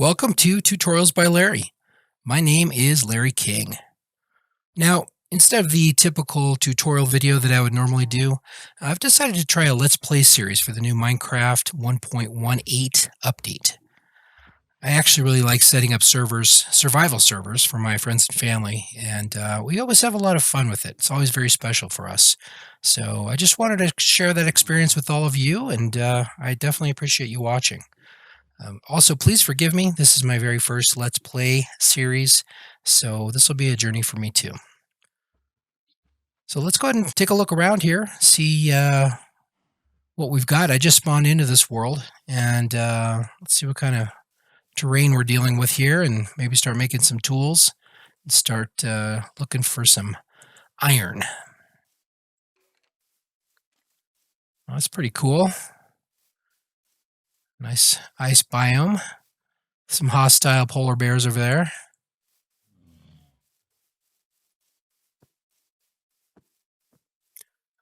Welcome to Tutorials by Larry. My name is Larry King. Now, instead of the typical tutorial video that I would normally do, I've decided to try a Let's Play series for the new Minecraft 1.18 update. I actually really like setting up servers, survival servers for my friends and family, and we always have a lot of fun with it. It's always very special for us. So I just wanted to share that experience with all of you, and I definitely appreciate you watching. Also, please forgive me. This is my very first Let's Play series, so this will be a journey for me too. So let's go ahead and take a look around here, see what we've got. I just spawned into this world, and let's see what kind of terrain we're dealing with here, and maybe start making some tools and start looking for some iron. Well, that's pretty cool. Nice ice biome. Some hostile polar bears over there.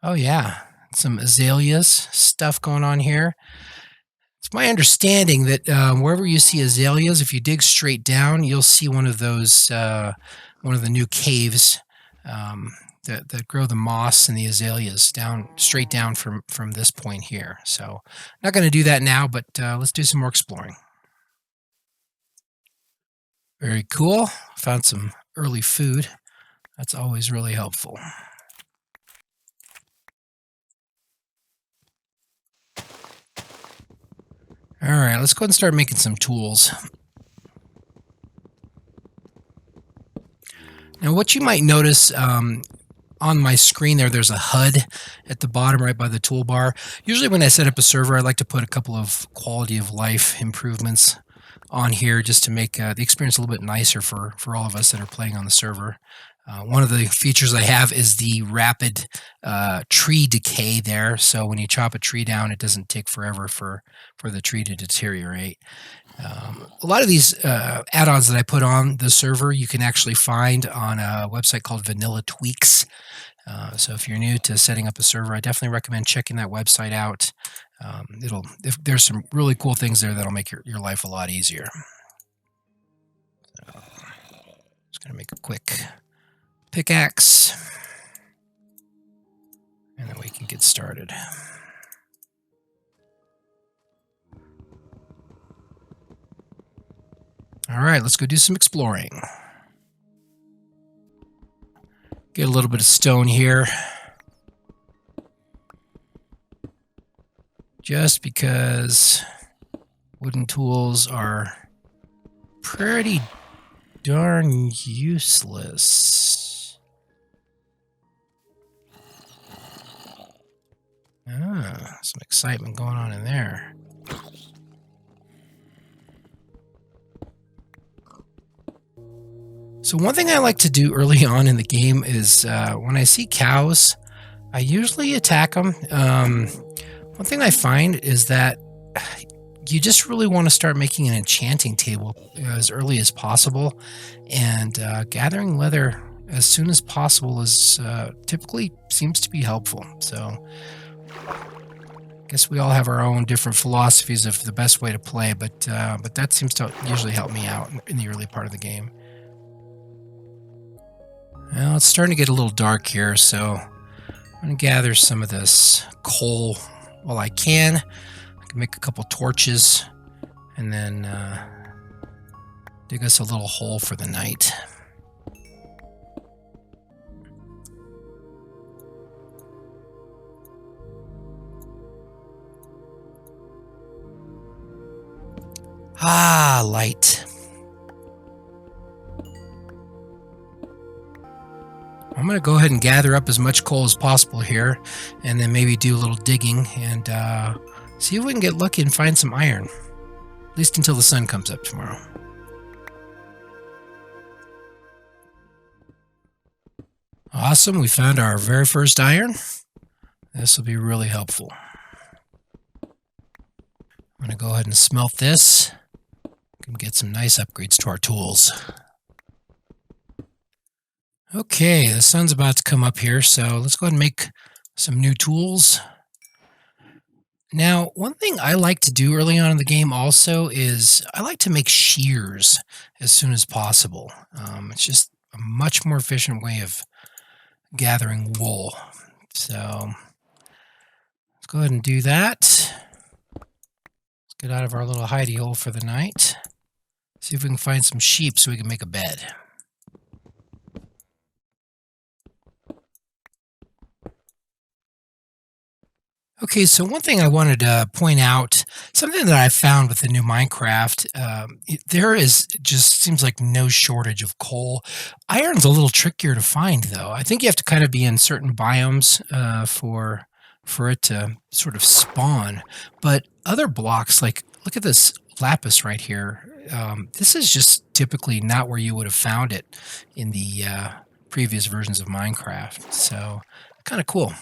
Oh yeah, some azaleas stuff going on here. It's my understanding that wherever you see azaleas, if you dig straight down, you'll see one of those, one of the new caves that grow the moss and the azaleas down straight down from this point here. So, not going to do that now, but let's do some more exploring. Very cool. Found some early food. That's always really helpful. All right, let's go ahead and start making some tools. Now, what you might notice on my screen there's a HUD at the bottom right by the toolbar. Usually when I set up a server, I like to put a couple of quality of life improvements on here just to make the experience a little bit nicer for all of us that are playing on the server. One of the features I have is the rapid tree decay there. So when you chop a tree down, it doesn't take forever for the tree to deteriorate. A lot of these add-ons that I put on the server, you can actually find on a website called Vanilla Tweaks. So if you're new to setting up a server, I definitely recommend checking that website out. There's some really cool things there that'll make your life a lot easier. So, just gonna make a quick pickaxe, and then we can get started. All right, let's go do some exploring. Get a little bit of stone here, just because wooden tools are pretty darn useless. Some excitement going on in there. So one thing I like to do early on in the game is when I see cows, I usually attack them. One thing I find is that you just really want to start making an enchanting table as early as possible, and gathering leather as soon as possible is typically seems to be helpful. So I guess we all have our own different philosophies of the best way to play, but that seems to usually help me out in the early part of the game. Well, it's starting to get a little dark here, so I'm going to gather some of this coal while I can. I can make a couple torches, and then dig us a little hole for the night. Ah, light. I'm going to go ahead and gather up as much coal as possible here, and then maybe do a little digging and see if we can get lucky and find some iron. At least until the sun comes up tomorrow. Awesome, we found our very first iron. This will be really helpful. I'm going to go ahead and smelt this. Can get some nice upgrades to our tools. Okay, the sun's about to come up here, so let's go ahead and make some new tools. Now, one thing I like to do early on in the game also is I like to make shears as soon as possible. It's just a much more efficient way of gathering wool. So let's go ahead and do that. Let's get out of our little hidey hole for the night. See if we can find some sheep so we can make a bed. Okay, so one thing I wanted to point out, something that I found with the new Minecraft, there is just seems like no shortage of coal. Iron's a little trickier to find, though. I think you have to kind of be in certain biomes for it to sort of spawn. But other blocks, like look at this lapis right here. This is just typically not where you would have found it in the previous versions of Minecraft. So kind of cool.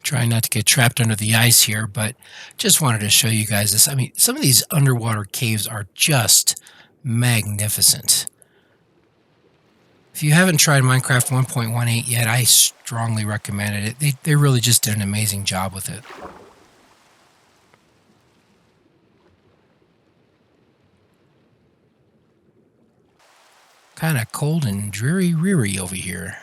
Trying not to get trapped under the ice here, but just wanted to show you guys this. I mean, some of these underwater caves are just magnificent. If you haven't tried Minecraft 1.18 yet, I strongly recommend it. They really just did an amazing job with it. Kind of cold and dreary over here.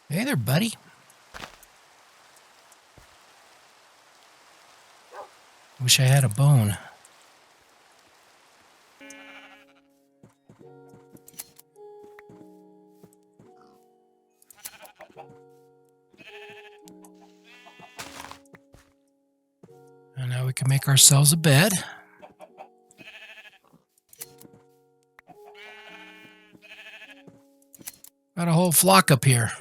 Hey there, buddy. Wish I had a bone. And now we can make ourselves a bed. Got a whole flock up here.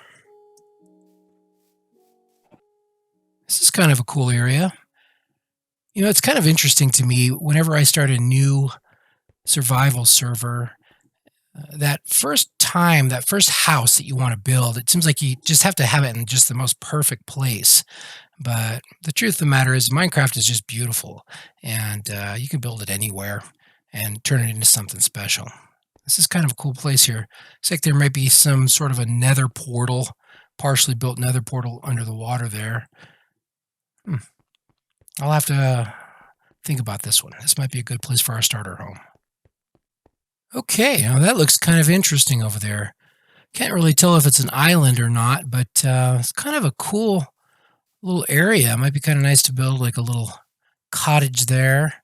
This is kind of a cool area. You know, it's kind of interesting to me whenever I start a new survival server, that first time, that first house that you want to build, it seems like you just have to have it in just the most perfect place. But the truth of the matter is, Minecraft is just beautiful, and you can build it anywhere and turn it into something special. This is kind of a cool place here. Looks like there might be some sort of a nether portal, partially built nether portal under the water there. Hmm. I'll have to think about this one. This might be a good place for our starter home. Okay, now that looks kind of interesting over there. Can't really tell if it's an island or not, but it's kind of a cool little area. It might be kind of nice to build like a little cottage there.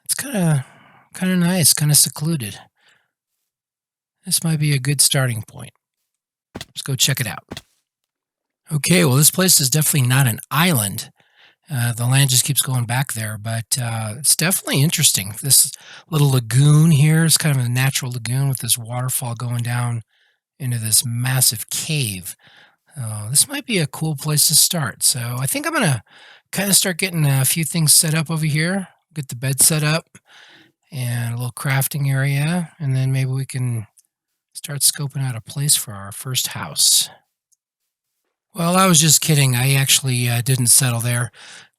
It's kind of nice, kind of secluded. This might be a good starting point. Let's go check it out. Okay, well, this place is definitely not an island. The land just keeps going back there, but it's definitely interesting. This little lagoon here is kind of a natural lagoon with this waterfall going down into this massive cave. This might be a cool place to start. So I think I'm going to kind of start getting a few things set up over here, get the bed set up and a little crafting area, and then maybe we can start scoping out a place for our first house. Well, I was just kidding. I actually didn't settle there.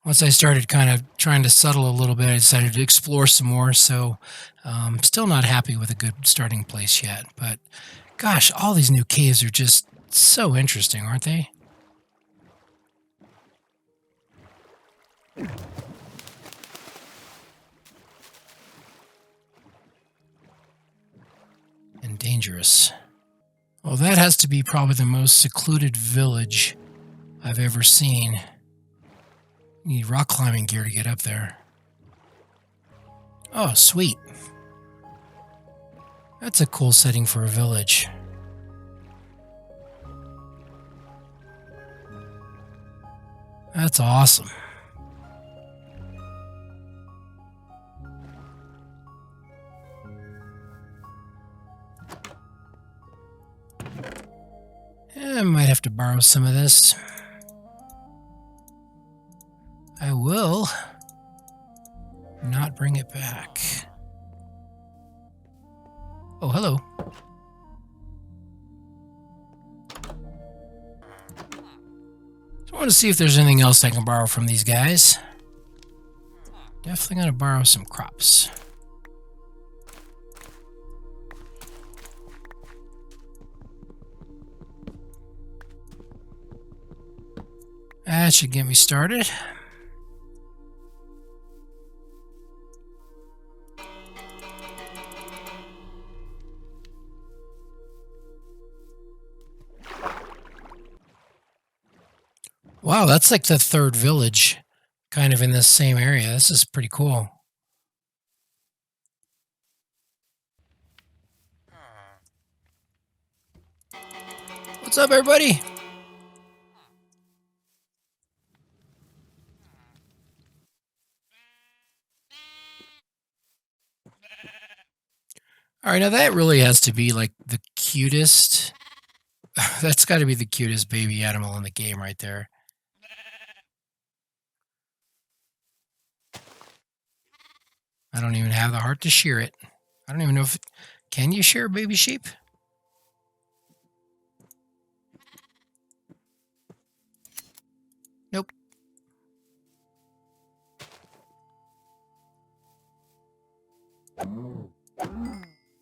Once I started kind of trying to settle a little bit, I decided to explore some more. So, still not happy with a good starting place yet. But gosh, all these new caves are just so interesting, aren't they? And dangerous. Well, that has to be probably the most secluded village I've ever seen. You need rock climbing gear to get up there. Oh, sweet. That's a cool setting for a village. That's awesome. I might have to borrow some of this. I will not bring it back. Oh, hello. So I want to see if there's anything else I can borrow from these guys. Definitely going to borrow some crops. That should get me started. Wow, that's like the third village kind of in this same area. This is pretty cool. What's up, everybody? All right, now that really has to be like the cutest. That's got to be the cutest baby animal in the game right there. I don't even have the heart to shear it. I don't even know if can you shear a baby sheep? Nope.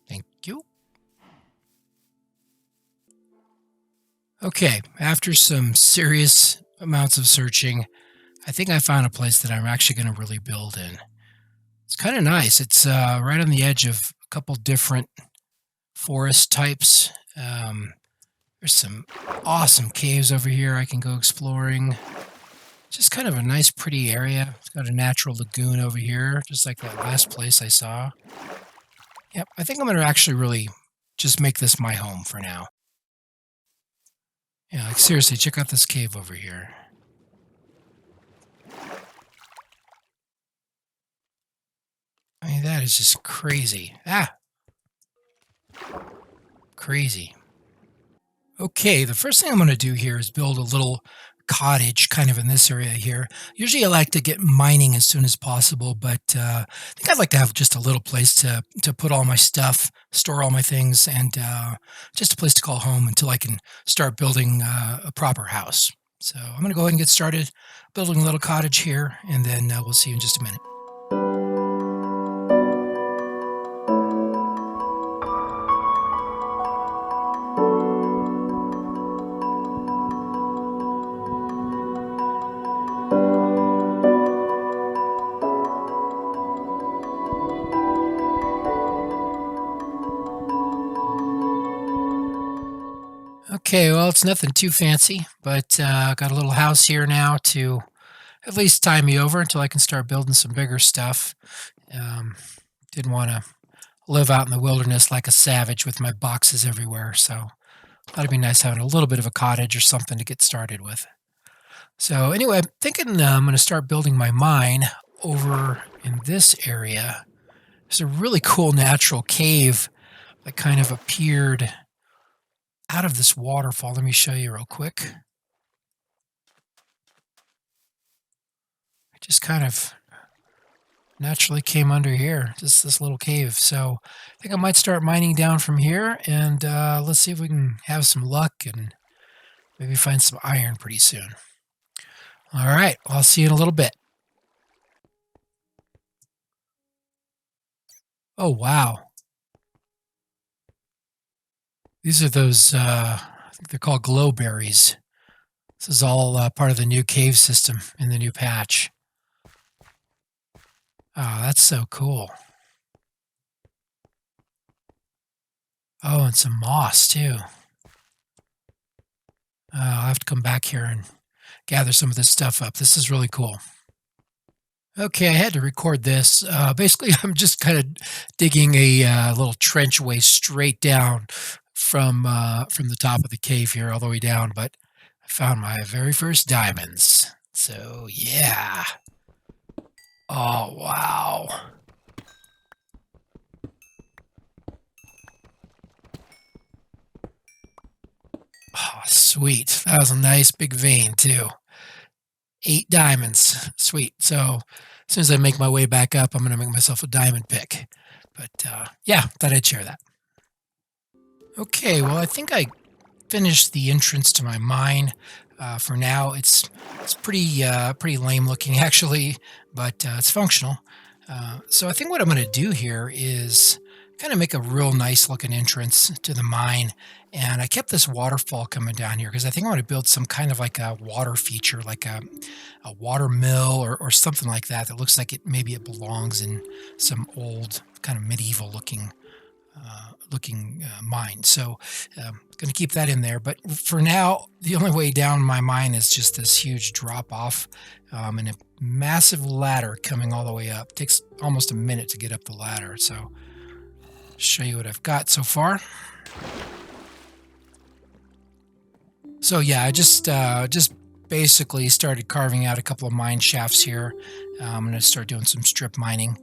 Thank you. Okay, after some serious amounts of searching, I think I found a place that I'm actually going to really build in. It's kind of nice. It's right on the edge of a couple different forest types. There's some awesome caves over here I can go exploring. Just kind of a nice, pretty area. It's got a natural lagoon over here, just like that last place I saw. Yep, I think I'm going to actually really just make this my home for now. Yeah, like seriously, check out this cave over here. I mean, that is just crazy. Ah, crazy. Okay, the first thing I'm going to do here is build a little cottage kind of in this area here. Usually I like to get mining as soon as possible, but I think I'd like to have just a little place to put all my stuff, store all my things, and just a place to call home until I can start building a proper house. So I'm going to go ahead and get started building a little cottage here, and then we'll see you in just a minute. Okay, well, it's nothing too fancy, but got a little house here now to at least tie me over until I can start building some bigger stuff. Um, didn't want to live out in the wilderness like a savage with my boxes everywhere, so thought it'd be nice having a little bit of a cottage or something to get started with. So anyway, I'm thinking I'm going to start building my mine over in this area. There's a really cool natural cave that kind of appeared out of this waterfall. Let me show you real quick. I just kind of naturally came under here, just this little cave. So I think I might start mining down from here, and let's see if we can have some luck and maybe find some iron pretty soon. All right, well, I'll see you in a little bit. Oh, wow. These are those, I think they're called glow berries. This is all part of the new cave system in the new patch. Oh, that's so cool. Oh, and some moss too. I'll have to come back here and gather some of this stuff up. This is really cool. Okay, I had to record this. Basically, I'm just kind of digging a little trenchway straight down from the top of the cave here all the way down. But I found my very first diamonds. So yeah. Oh wow. Oh, sweet. That was a nice big vein too. 8 diamonds. Sweet. So as soon as I make my way back up, I'm going to make myself a diamond pick. But yeah, thought I'd share that. Okay, well, I think I finished the entrance to my mine. For now, it's pretty lame looking actually, but it's functional. So I think what I'm going to do here is kind of make a real nice looking entrance to the mine. And I kept this waterfall coming down here because I think I want to build some kind of like a water feature, like a water mill or something like that that looks like it belongs in some old kind of medieval looking mine. So going to keep that in there. But for now, the only way down my mine is just this huge drop off and a massive ladder coming all the way up. Takes almost a minute to get up the ladder. So show you what I've got so far. So yeah, I just basically started carving out a couple of mine shafts here. I'm going to start doing some strip mining,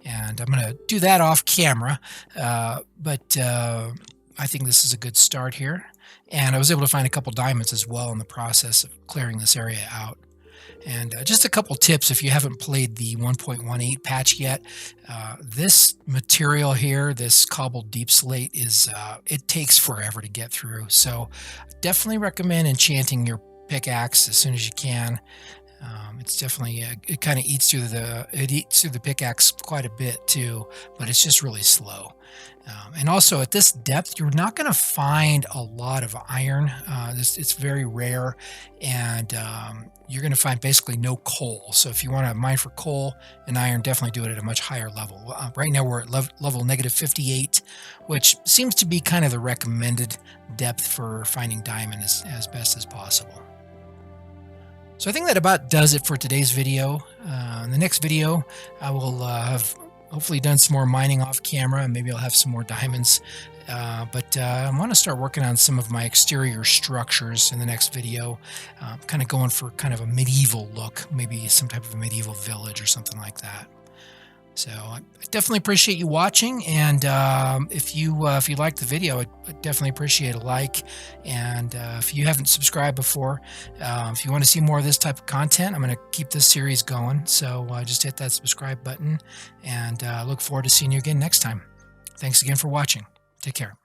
and I'm going to do that off camera. But I think this is a good start here. And I was able to find a couple diamonds as well in the process of clearing this area out. And just a couple tips if you haven't played the 1.18 patch yet. This material here, this cobbled deep slate, it takes forever to get through. So definitely recommend enchanting your pickaxe as soon as you can. It's definitely it kind of eats through the pickaxe quite a bit too, but it's just really slow. And also at this depth, you're not going to find a lot of iron. It's very rare, and you're going to find basically no coal. So if you want to mine for coal and iron, definitely do it at a much higher level. Right now we're at level negative 58, which seems to be kind of the recommended depth for finding diamond as best as possible. So I think that about does it for today's video. In the next video, I will have hopefully done some more mining off camera, and maybe I'll have some more diamonds. But I want to start working on some of my exterior structures in the next video. Kind of going for kind of a medieval look, maybe some type of a medieval village or something like that. So I definitely appreciate you watching, and if you like the video, I definitely appreciate a like. And if you haven't subscribed before, if you want to see more of this type of content, I'm going to keep this series going. So just hit that subscribe button, and look forward to seeing you again next time. Thanks again for watching. Take care.